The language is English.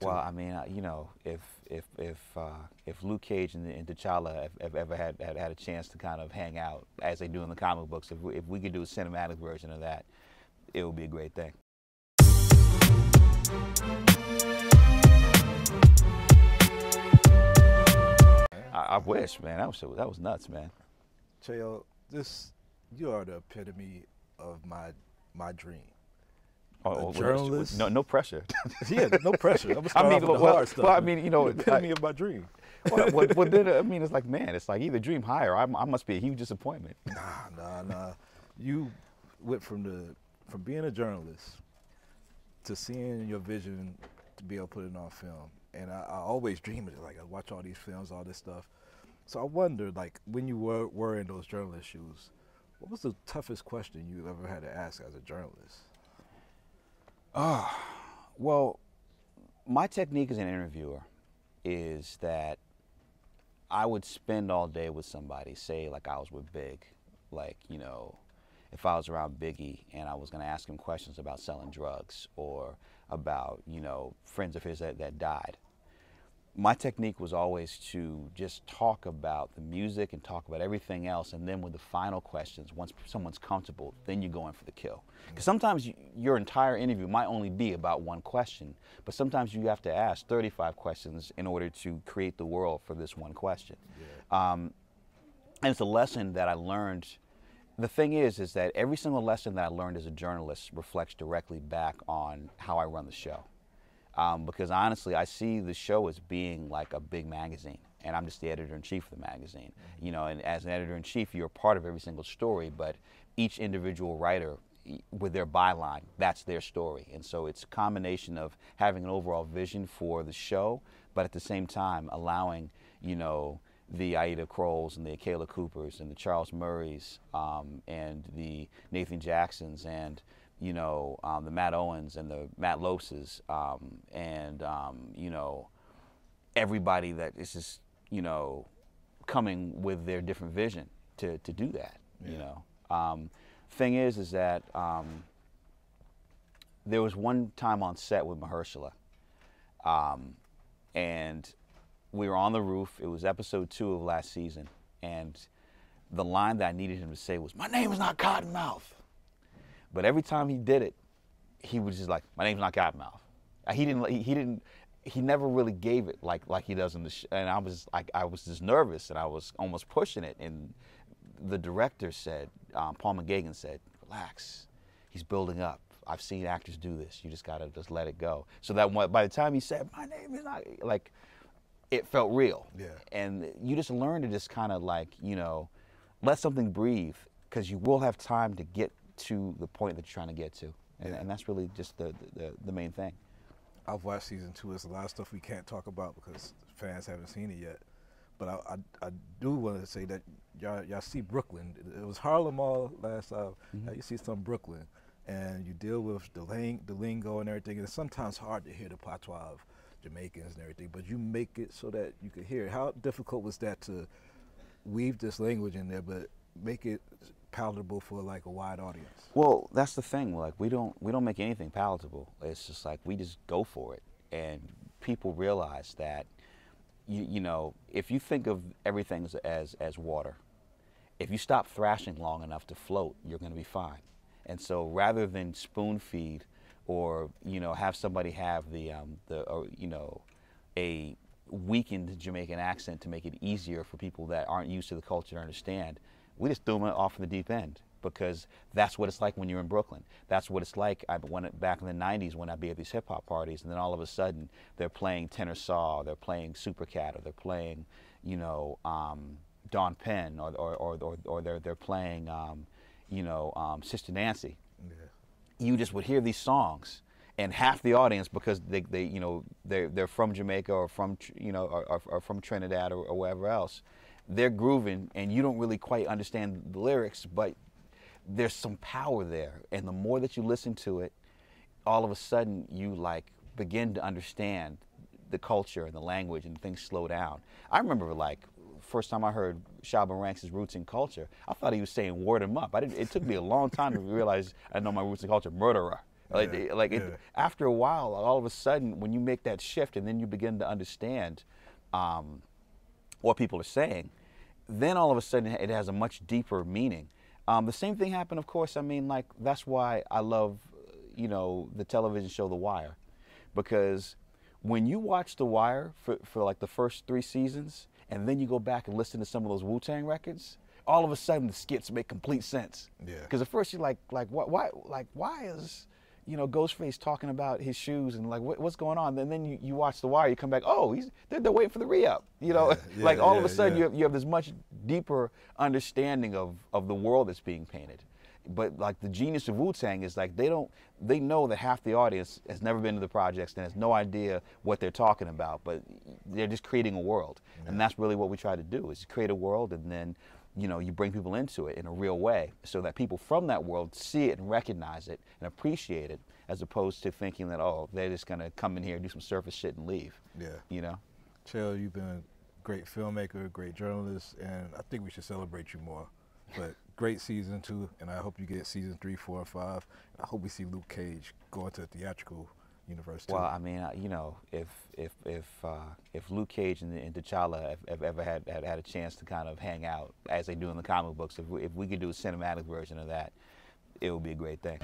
Well, I mean, you know, if Luke Cage and T'Challa have ever had a chance to kind of hang out as they do in the comic books, if we could do a cinematic version of that, it would be a great thing. I wish, man. That was nuts, man. Cheo, you are the epitome of my dream. Oh, journalist? No pressure. Yeah, no pressure. I'm gonna start off with the hard stuff. Well, I mean, you know, the epitome of my dream. well, then, I mean, it's like, man, it's like either dream higher. I must be a huge disappointment. Nah. You went from being a journalist to seeing your vision to be able to put it on film. And I always dreamed of it. Like, I watch all these films, all this stuff. So I wondered, like, when you were in those journalist shoes, what was the toughest question you ever had to ask as a journalist? Well, my technique as an interviewer is that I would spend all day with somebody, say like I was with Big, like, you know, if I was around Biggie and I was going to ask him questions about selling drugs or about, you know, friends of his that died. My technique was always to just talk about the music and talk about everything else, and then with the final questions, once someone's comfortable, then you go in for the kill. Because sometimes your entire interview might only be about one question, but sometimes you have to ask 35 questions in order to create the world for this one question. Yeah. And it's a lesson that I learned. The thing is that every single lesson that I learned as a journalist reflects directly back on how I run the show. Because honestly, I see the show as being like a big magazine, and I'm just the editor-in-chief of the magazine. You know, and as an editor-in-chief, you're a part of every single story, but each individual writer, with their byline, that's their story. And so it's a combination of having an overall vision for the show, but at the same time allowing, you know, the Aida Crowells and the Akela Coopers and the Charles Murrays and the Nathan Jacksons and, you know, the Matt Owens and the Matt Lopes and, you know, everybody that is just, you know, coming with their different vision to do that, yeah. You know. Thing is that there was one time on set with Mahershala, and we were on the roof. It was episode 2 of last season, and the line that I needed him to say was, "My name is not Cottonmouth." But every time he did it, he was just like, "My name's not Cottonmouth." He never really gave it like he does in the show. And I was just nervous, and I was almost pushing it. And the director said, Paul McGagan said, "Relax, he's building up. I've seen actors do this. You just gotta just let it go." So that by the time he said, "My name is not," like, it felt real. Yeah. And you just learn to just kind of like, you know, let something breathe, because you will have time to get to the point that you're trying to get to. And that's really just the main thing. I've watched season 2. There's a lot of stuff we can't talk about because fans haven't seen it yet. But I do want to say that y'all see Brooklyn. It was Harlem all last time. Now you see some Brooklyn, and you deal with the lingo and everything. And it's sometimes hard to hear the patois of Jamaicans and everything, but you make it so that you could hear it. How difficult was that to weave this language in there, but make it palatable for like a wide audience? Well, that's the thing. Like, we don't make anything palatable. It's just like we just go for it, and people realize that you know, if you think of everything as water, if you stop thrashing long enough to float, you're going to be fine. And so rather than spoon feed or, you know, have somebody have you know, a weakened Jamaican accent to make it easier for people that aren't used to the culture to understand, we just threw them off in the deep end, because that's what it's like when you're in Brooklyn. That's what it's like back in the 90s when I'd be at these hip-hop parties, and then all of a sudden they're playing Tenor Saw, they're playing Supercat, or they're playing, you know, Don Penn, or they're playing, you know, Sister Nancy. Yeah. You just would hear these songs, and half the audience, because they you know, they're from Jamaica or from, you know, or from Trinidad or wherever else, they're grooving, and you don't really quite understand the lyrics, but there's some power there. And the more that you listen to it, all of a sudden you like begin to understand the culture and the language, and things slow down. I remember, like, first time I heard Shabba Ranks' Roots and Culture, I thought he was saying word 'em up. It took me a long time to realize I know my roots and culture, murderer. After a while, all of a sudden, when you make that shift and then you begin to understand what people are saying, then all of a sudden it has a much deeper meaning. The same thing happened, of course. I mean, like, that's why I love, the television show The Wire, because when you watch The Wire for like the first 3 seasons, and then you go back and listen to some of those Wu-Tang records, all of a sudden the skits make complete sense. Yeah. Because at first you're like, why is Ghostface talking about his shoes and like what's going on? And then you watch The Wire, you come back, oh, they're waiting for the re-up. All of a sudden you have this much deeper understanding of the world that's being painted. But like the genius of Wu-Tang is like they know that half the audience has never been to the projects and has no idea what they're talking about, but they're just creating a world. Yeah. And that's really what we try to do, is create a world, and then you bring people into it in a real way so that people from that world see it and recognize it and appreciate it, as opposed to thinking that, oh, they're just going to come in here and do some surface shit and leave. Yeah. Cheo, you've been a great filmmaker, great journalist, and I think we should celebrate you more. But great season 2, and I hope you get season 3, 4, and 5. I hope we see Luke Cage go into the theatrical universe too. Well, I mean, if Luke Cage and T'Challa have ever had a chance to kind of hang out as they do in the comic books, if we could do a cinematic version of that, it would be a great thing.